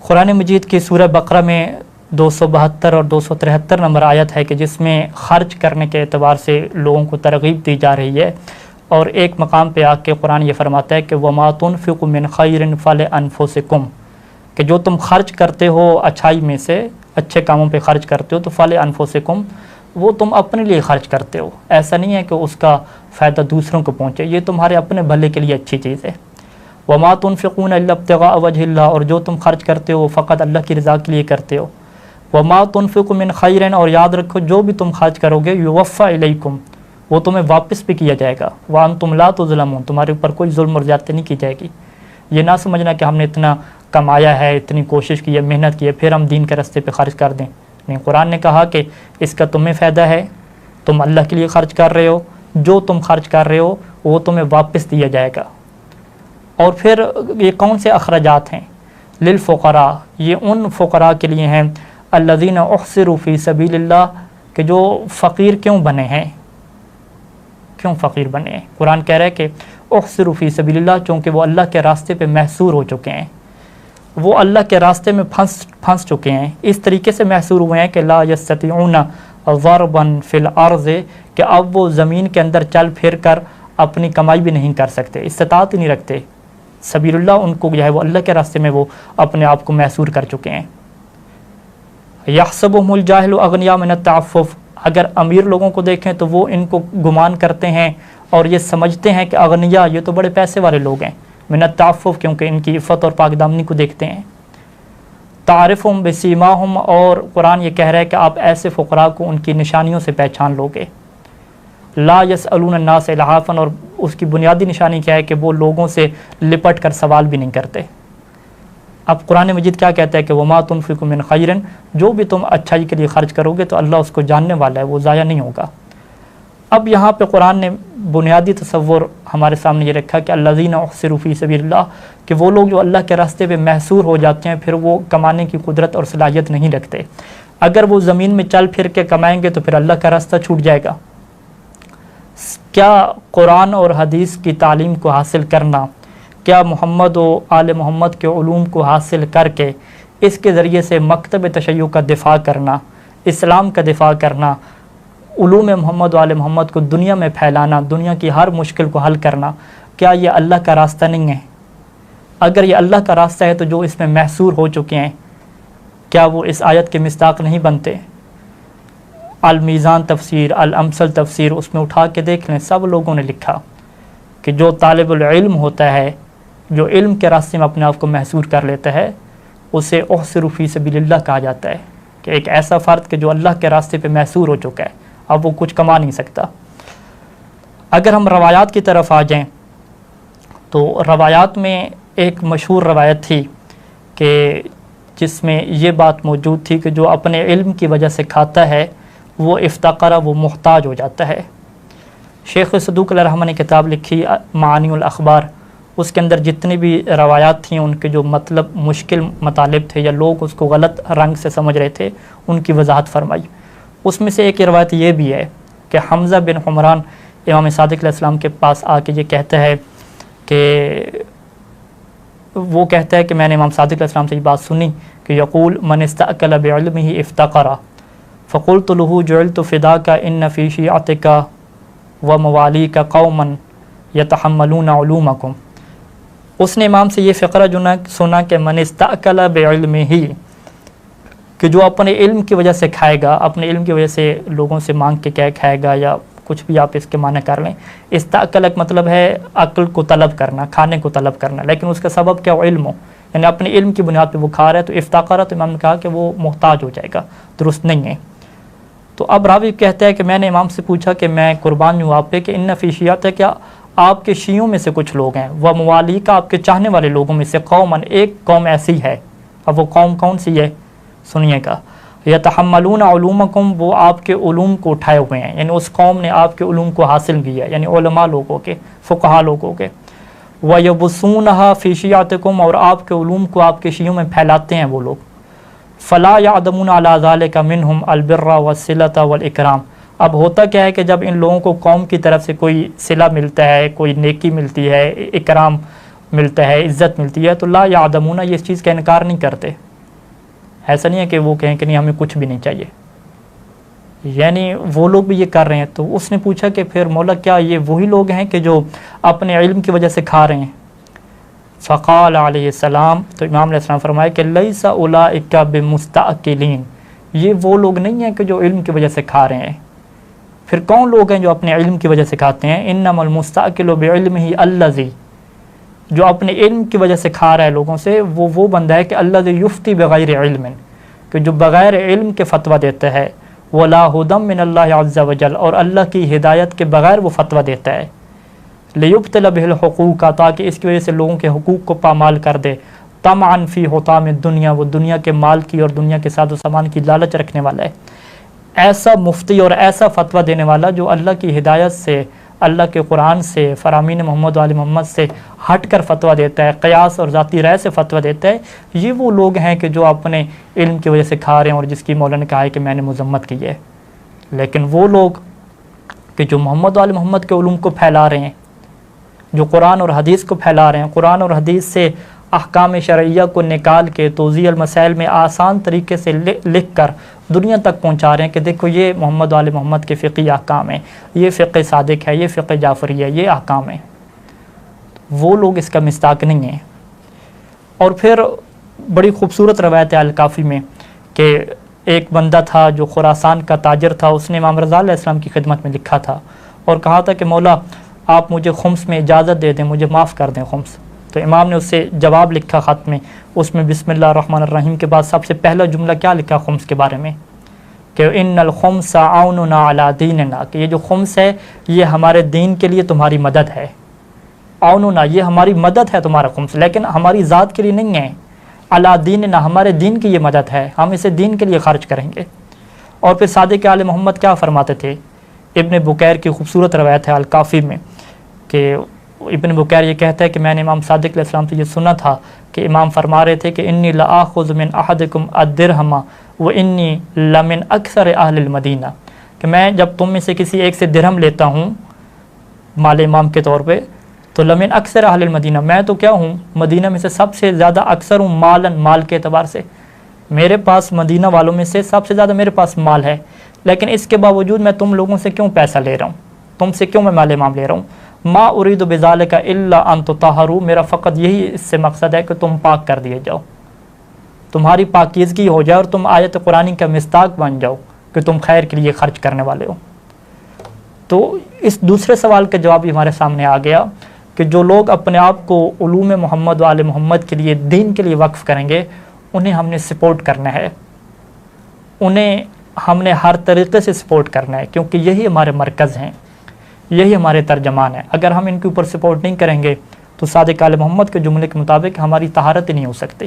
قرآن مجید کی سورہ بقرہ میں 272 اور 273 نمبر آیت ہے کہ جس میں خرچ کرنے کے اعتبار سے لوگوں کو ترغیب دی جا رہی ہے، اور ایک مقام پہ آ کے قرآن یہ فرماتا ہے کہ وَمَا تُنْفِقُ مِنْ خَيْرٍ فَلِأَنفُسِكُمْ، کہ جو تم خرچ کرتے ہو اچھائی میں سے، اچھے کاموں پہ خرچ کرتے ہو تو فَلِأَنفُسِكُمْ، وہ تم اپنے لیے خرچ کرتے ہو، ایسا نہیں ہے کہ اس کا فائدہ دوسروں کو پہنچے، یہ تمہارے اپنے بھلے کے لیے اچھی چیز ہے۔ وَمَا تُنْفِقُونَ إِلَّا ابْتِغَاءَ وَجْهِ اللَّهِ، اور جو تم خرچ کرتے ہو وہ فقط اللہ کی رضا کے لیے کرتے ہو۔ وَمَا تُنْفِقُ مِنْ خَيْرٍ، اور یاد رکھو جو بھی تم خرچ کرو گے يُوَفَّى إِلَيْكُمْ، وہ تمہیں واپس بھی کیا جائے گا۔ وَأَنْتُمْ لَا تُظْلَمُونَ، تمہارے اوپر کوئی ظلم اور زیادتی نہیں کی جائے گی۔ یہ نہ سمجھنا کہ ہم نے اتنا کمایا ہے، اتنی کوشش کی ہے، محنت کی ہے، پھر ہم دین کے راستے پہ خرچ کر دیں، نہیں۔ قرآن نے کہا کہ اس کا تمہیں فائدہ ہے، تم اللہ کے لیے خرچ کر رہے ہو، جو تم خرچ کر رہے ہو وہ تمہیں واپس دیا جائے گا۔ اور پھر یہ کون سے اخراجات ہیں؟ للفقراء، یہ ان فقراء کے لیے ہیں الذین احصروا فی سبیل اللہ، کہ جو فقیر کیوں بنے ہیں، کیوں فقیر بنے ہیں؟ قرآن کہہ رہا ہے کہ احصروا فی سبیل اللہ، چونکہ وہ اللہ کے راستے پہ محصور ہو چکے ہیں، وہ اللہ کے راستے میں پھنس چکے ہیں، اس طریقے سے محصور ہوئے ہیں کہ لا یستطیعون ضربا فی الارض، کہ اب وہ زمین کے اندر چل پھر کر اپنی کمائی بھی نہیں کر سکتے، استطاعت ہی نہیں رکھتے۔ سبیل اللہ ان کو جو ہے وہ اللہ کے راستے میں وہ اپنے آپ کو محصور کر چکے ہیں۔ یحسبهم الجاہل اغنیاء من التعفف، اگر امیر لوگوں کو دیکھیں تو وہ ان کو گمان کرتے ہیں اور یہ سمجھتے ہیں کہ اغنیاء یہ تو بڑے پیسے والے لوگ ہیں، من التعفف، کیونکہ ان کی عفت اور پاک دامنی کو دیکھتے ہیں۔ تعرفهم بسیماہم، اور قرآن یہ کہہ رہا ہے کہ آپ ایسے فقراء کو ان کی نشانیوں سے پہچان لو گے۔ لا یسألون الناس الحافا، اور اس کی بنیادی نشانی کیا ہے کہ وہ لوگوں سے لپٹ کر سوال بھی نہیں کرتے۔ اب قرآن مجید کیا کہتا ہے کہ وما تنفقوا من خیر، جو بھی تم اچھائی کے لیے خرچ کرو گے تو اللہ اس کو جاننے والا ہے، وہ ضائع نہیں ہوگا۔ اب یہاں پہ قرآن نے بنیادی تصور ہمارے سامنے یہ رکھا کہ الذین احصروا فی سبیل اللہ، کہ وہ لوگ جو اللہ کے راستے پہ محصور ہو جاتے ہیں، پھر وہ کمانے کی قدرت اور صلاحیت نہیں رکھتے۔ اگر وہ زمین میں چل پھر کے کمائیں گے تو پھر اللہ کا راستہ چھوٹ جائے گا۔ کیا قرآن اور حدیث کی تعلیم کو حاصل کرنا، کیا محمد و آل محمد کے علوم کو حاصل کر کے اس کے ذریعے سے مکتب تشیع کا دفاع کرنا، اسلام کا دفاع کرنا، علوم محمد و آل محمد کو دنیا میں پھیلانا، دنیا کی ہر مشکل کو حل کرنا، کیا یہ اللہ کا راستہ نہیں ہے؟ اگر یہ اللہ کا راستہ ہے تو جو اس میں محصور ہو چکے ہیں، کیا وہ اس آیت کے مصداق نہیں بنتے؟ المیزان تفسیر، الامثل تفسیر، اس میں اٹھا کے دیکھ لیں، سب لوگوں نے لکھا کہ جو طالب العلم ہوتا ہے، جو علم کے راستے میں اپنے آپ کو محصور کر لیتا ہے، اسے احصروا فی سبیل اللہ کہا جاتا ہے، کہ ایک ایسا فرد کہ جو اللہ کے راستے پہ محصور ہو چکا ہے، اب وہ کچھ کما نہیں سکتا۔ اگر ہم روایات کی طرف آ جائیں تو روایات میں ایک مشہور روایت تھی کہ جس میں یہ بات موجود تھی کہ جو اپنے علم کی وجہ سے کھاتا ہے وہ افتقرہ، وہ محتاج ہو جاتا ہے۔ شیخ صدوق علیہ الرحمہ نے کتاب لکھی معانی الاخبار، اس کے اندر جتنی بھی روایات تھیں ان کے جو مطلب مشکل مطالب تھے یا لوگ اس کو غلط رنگ سے سمجھ رہے تھے، ان کی وضاحت فرمائی۔ اس میں سے ایک روایت یہ بھی ہے کہ حمزہ بن حمران امام صادق علیہ السلام کے پاس آ کے یہ کہتا ہے کہ وہ کہتا ہے کہ میں نے امام صادق علیہ السلام سے یہ بات سنی کہ یقول من استأکل بعلمہ افتقرا فقلت له جعلت فداک ان فی شیعتک وموالیک قوما یتحملون علومکم۔ اس نے امام سے یہ فقرہ جو سنا کہ من استأکل بعلمہ، کہ جو اپنے علم کی وجہ سے کھائے گا، اپنے علم کی وجہ سے لوگوں سے مانگ کے کیا کھائے گا، یا کچھ بھی آپ اس کے معنی کر لیں۔ استأکل ایک مطلب ہے عقل کو طلب کرنا، کھانے کو طلب کرنا، لیکن اس کا سبب کیا؟ علم ہو، یعنی اپنے علم کی بنیاد پہ وہ کھا رہا ہے، تو افتقرہ، تو امام نے کہا کہ وہ محتاج ہو جائے گا، درست نہیں ہے۔ تو اب راوی کہتا ہے کہ میں نے امام سے پوچھا کہ میں قربان ہوں آپ پہ کہ ان فی شیعتک، کیا آپ کے شیعوں میں سے کچھ لوگ ہیں، وہ موالی کا، آپ کے چاہنے والے لوگوں میں سے قومن، ایک قوم ایسی ہے۔ اب وہ قوم کون سی ہے؟ سنیے گا، یتحملون علومکم، وہ آپ کے علوم کو اٹھائے ہوئے ہیں، یعنی اس قوم نے آپ کے علوم کو حاصل کیا ہے، یعنی علماء لوگوں کے، فقہا لوگوں کے۔ وَيَبُثُونَهَا فِي شِيعَتِكُمْ، اور آپ کے علوم کو آپ کے شیعوں میں پھیلاتے ہیں وہ لوگ۔ فَلَا يَعْدَمُونَ عَلَى ذَلِكَ مِنْهُمْ الْبِرَّ وَالصِّلَةَ وَالْإِكْرَامَ۔ اب ہوتا کیا ہے کہ جب ان لوگوں کو قوم کی طرف سے کوئی صلہ ملتا ہے، کوئی نیکی ملتی ہے، اکرام ملتا ہے، عزت ملتی ہے، تو لا یعدمون، یہ اس چیز کا انکار نہیں کرتے، ایسا نہیں ہے کہ وہ کہیں کہ نہیں ہمیں کچھ بھی نہیں چاہیے، یعنی وہ لوگ بھی یہ کر رہے ہیں۔ تو اس نے پوچھا کہ پھر مولا کیا یہ وہی لوگ ہیں کہ جو اپنے علم کی وجہ سے کھا رہے ہیں؟ فقال علیہ السلام، تو امام علیہ السلام فرمائے کہ لیس اولئک بمستأکلین، یہ وہ لوگ نہیں ہیں کہ جو علم کی وجہ سے کھا رہے ہیں۔ پھر کون لوگ ہیں جو اپنے علم کی وجہ سے کھاتے ہیں؟ انما المستأکل بعلمہ الذی، جو اپنے علم کی وجہ سے کھا رہا ہے لوگوں سے، وہ بندہ ہے کہ الذی یفتی بغیر علم، کہ جو بغیر علم کے فتویٰ دیتا ہے، ولا ھدی من اللہ عز وجل، اور اللہ کی ہدایت کے بغیر وہ فتویٰ دیتا ہے، لیبطل بہ الحقوق، تاکہ اس کی وجہ سے لوگوں کے حقوق کو پامال کر دے، طمعا فی حطام الدنیا، وہ دنیا کے مال کی اور دنیا کے ساز و سامان کی لالچ رکھنے والا ہے۔ ایسا مفتی اور ایسا فتویٰ دینے والا جو اللہ کی ہدایت سے، اللہ کے قرآن سے، فرامین محمد و آل محمد سے ہٹ کر فتویٰ دیتا ہے، قیاس اور ذاتی رائے سے فتویٰ دیتا ہے، یہ وہ لوگ ہیں کہ جو اپنے علم کی وجہ سے کھا رہے ہیں، اور جس کی مولا نے کہا ہے کہ میں نے مذمت کی ہے۔ لیکن وہ لوگ کہ جو محمد و آل محمد کے علوم کو پھیلا رہے ہیں، جو قرآن اور حدیث کو پھیلا رہے ہیں، قرآن اور حدیث سے احکام شرعیہ کو نکال کے توضیح المسائل میں آسان طریقے سے لکھ کر دنیا تک پہنچا رہے ہیں کہ دیکھو یہ محمد و آل محمد کے فقہی احکام ہیں، یہ فقہ صادق ہے، یہ فقہ جعفری ہے، یہ احکام ہیں، وہ لوگ اس کا مصداق نہیں ہیں۔ اور پھر بڑی خوبصورت روایت ہے الکافی میں کہ ایک بندہ تھا جو خراسان کا تاجر تھا، اس نے امام رضا علیہ السلام کی خدمت میں لکھا تھا اور کہا تھا کہ مولا آپ مجھے خمس میں اجازت دے دیں، مجھے معاف کر دیں خمس۔ تو امام نے اس سے جواب لکھا خط میں، اس میں بسم اللہ الرحمن الرحیم کے بعد سب سے پہلا جملہ کیا لکھا خمس کے بارے میں کہ ان الخمس عوننا علی دیننا، کہ یہ جو خمس ہے یہ ہمارے دین کے لیے تمہاری مدد ہے، عوننا یہ ہماری مدد ہے تمہارا خمس، لیکن ہماری ذات کے لیے نہیں ہے، علی دیننا ہمارے دین کی یہ مدد ہے، ہم اسے دین کے لیے خرچ کریں گے۔ اور پھر صادق آل محمد کیا فرماتے تھے؟ ابن بکیر کی خوبصورت روایت ہے الکافی میں کہ ابن بکیر یہ کہتا ہے کہ میں نے امام صادق علیہ السلام سے یہ سنا تھا کہ امام فرما رہے تھے کہ انی لآخذ من احدکم الدرہم وانی لمن اکثر اہل المدینہ، کہ میں جب تم میں سے کسی ایک سے درہم لیتا ہوں مال امام کے طور پہ، تو لمن اکثر اہل المدینہ، میں تو کیا ہوں مدینہ میں سے سب سے زیادہ اکثر ہوں، مال کے اعتبار سے میرے پاس مدینہ والوں میں سے سب سے زیادہ میرے پاس مال ہے، لیکن اس کے باوجود میں تم لوگوں سے کیوں پیسہ لے رہا ہوں، تم سے کیوں میں مال امام لے رہا ہوں؟ ما ارید بذالک الا ان تطہروا، میرا فقط یہی اس سے مقصد ہے کہ تم پاک کر دیے جاؤ، تمہاری پاکیزگی ہو جائے اور تم آیت قرآنی کا مصداق بن جاؤ کہ تم خیر کے لیے خرچ کرنے والے ہو۔ تو اس دوسرے سوال کا جواب بھی ہمارے سامنے آ گیا کہ جو لوگ اپنے آپ کو علوم محمد و آل محمد کے لیے، دین کے لیے وقف کریں گے، انہیں ہم نے سپورٹ کرنا ہے، انہیں ہم نے ہر طریقے سے سپورٹ کرنا ہے، کیونکہ یہی ہمارے مرکز ہیں، یہی ہمارے ترجمان ہیں۔ اگر ہم ان کے اوپر سپورٹ نہیں کریں گے تو صادق آل محمد کے جملے کے مطابق ہماری طہارت ہی نہیں ہو سکتی۔